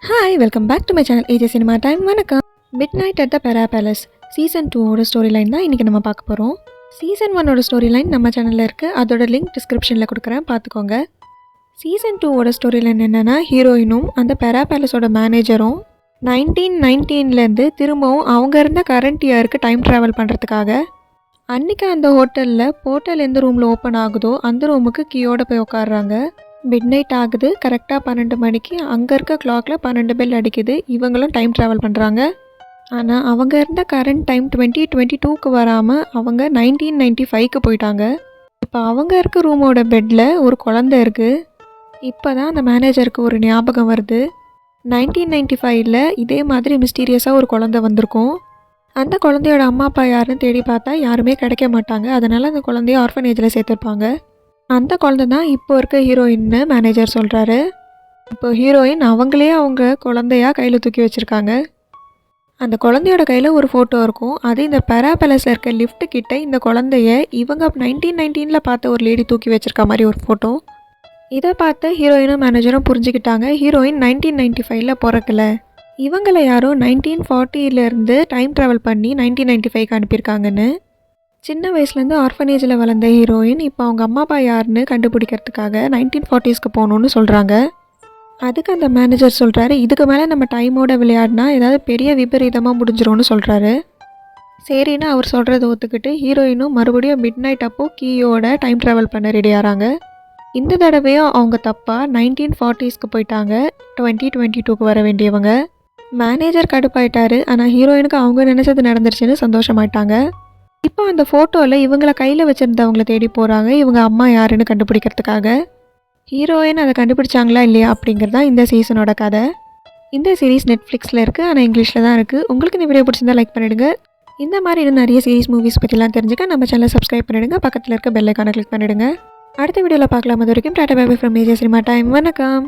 Hi welcome back to my channel AJ cinema time. வணக்கம். Midnight at the Pera Palace season 2ஓட story line தான் இன்றைக்கி நம்ம பார்க்க போகிறோம். சீசன் 1ஓட ஸ்டோரி லைன் நம்ம சேனலில் இருக்குது. அதோட லிங்க் டிஸ்கிரிப்ஷனில் கொடுக்குறேன், பார்த்துக்கோங்க. சீசன் 2ஓட ஸ்டோரி லைன் என்னென்னா, ஹீரோயினும் அந்த பெரா பேலஸோட மேனேஜரும் 1919லேருந்து திரும்பவும் அவங்க இருந்த கரண்ட் இயருக்கு டைம் ட்ராவல் பண்ணுறதுக்காக அன்றைக்கி அந்த ஹோட்டலில் போர்ட்டல் எந்த ரூமில் ஓப்பன் ஆகுதோ அந்த ரூமுக்கு கீயோட போய் உட்காடுறாங்க. மிட் நைட் ஆகுது. கரெக்டாக 12 மணிக்கு அங்கே இருக்க கிளாக்கில் 12 பெல் அடிக்குது. இவங்களும் டைம் ட்ராவல் பண்ணுறாங்க. ஆனால் அவங்க இருந்த கரண்ட் டைம் 2022க்கு வராமல் அவங்க 1995க்கு போயிட்டாங்க. இப்போ அவங்க இருக்க ரூமோட பெட்டில் ஒரு குழந்தை இருக்குது. இப்போ தான் அந்த மேனேஜருக்கு ஒரு ஞாபகம் வருது. 1995ல் இதே மாதிரி மிஸ்டீரியஸாக ஒரு குழந்தை வந்திருக்கும். அந்த குழந்தையோட அம்மா அப்பா யாருன்னு தேடி பார்த்தா யாருமே கிடைக்க மாட்டாங்க. அதனால் அந்த குழந்தைய ஆர்ஃபனேஜில் சேர்த்துருப்பாங்க. அந்த குழந்தை தான் இப்போ இருக்க ஹீரோயின்னு மேனேஜர் சொல்கிறாரு. இப்போ ஹீரோயின் அவங்களே அவங்க குழந்தையாக கையில் தூக்கி வச்சுருக்காங்க. அந்த குழந்தையோட கையில் ஒரு ஃபோட்டோ இருக்கும். அது இந்த பெரா பேலஸில் இருக்க லிஃப்ட் கிட்ட இந்த குழந்தைய இவங்க 1919ல் பார்த்த ஒரு லேடி தூக்கி வச்சுருக்க மாதிரி ஒரு ஃபோட்டோ. இதை பார்த்து ஹீரோயினும் மேனேஜரும் புரிஞ்சுக்கிட்டாங்க, ஹீரோயின் 1995ல் பிறக்கல, இவங்களை யாரோ 1940லேருந்து டைம் ட்ராவல் பண்ணி 1995க்கு அனுப்பியிருக்காங்கன்னு. சின்ன வயசுலேருந்து ஆர்ஃபனேஜில் வளர்ந்த ஹீரோயின் இப்போ அவங்க அம்மா அப்பா யாருன்னு கண்டுபிடிக்கிறதுக்காக 1940ஸ்க்கு போகணுன்னு சொல்கிறாங்க. அதுக்கு அந்த மேனேஜர் சொல்கிறாரு, இதுக்கு மேலே நம்ம டைமோட விளையாடினா ஏதாவது பெரிய விபரீதமாக முடிஞ்சிரும்னு சொல்கிறாரு. சரின்னு அவர் சொல்கிறத ஒத்துக்கிட்டு ஹீரோயினும் மறுபடியும் மிட் நைட் அப்போது கீயோட டைம் ட்ராவல் பண்ண ரெடி ஆகிறாங்க. இந்த தடவையும் அவங்க தப்பாக 1940ஸ்க்கு போயிட்டாங்க. 2022க்கு வர வேண்டியவங்க. மேனேஜர் கடுப்பாயிட்டாரு. ஆனால் ஹீரோயினுக்கு அவங்க நினச்சது நடந்துருச்சுன்னு சந்தோஷமாயிட்டாங்க. இப்போ அந்த ஃபோட்டோவில் இவங்களை கையில் வச்சுருந்தவங்கள தேடி போகிறாங்க, இவங்க அம்மா யாருன்னு கண்டுபிடிக்கிறதுக்காக. ஹீரோயின் அதை கண்டுபிடிச்சாங்களா இல்லையா அப்படிங்கிறது தான் இந்த சீசனோட கதை. இந்த சீரீஸ் நெட்ஃப்ளிக்ஸில் இருக்குது, ஆனால் இங்கிலீஷில் தான் இருக்குது. உங்களுக்கு இந்த வீடியோ பிடிச்சிருந்தா லைக் பண்ணிவிடுங்க. இந்த மாதிரி இன்னும் நிறைய சீரீஸ் மூவிஸ் பற்றிலாம் தெரிஞ்சுக்க நம்ம சேனலை சப்ஸ்கிரைப் பண்ணிவிடுங்க. பக்கத்தில் இருக்க பெல் ஐக்கானை கிளிக் பண்ணிவிடுங்க. அடுத்த வீடியோவில் பார்க்கலாம். அது வரைக்கும் tata bye bye from AJ cinema time. வணக்கம்.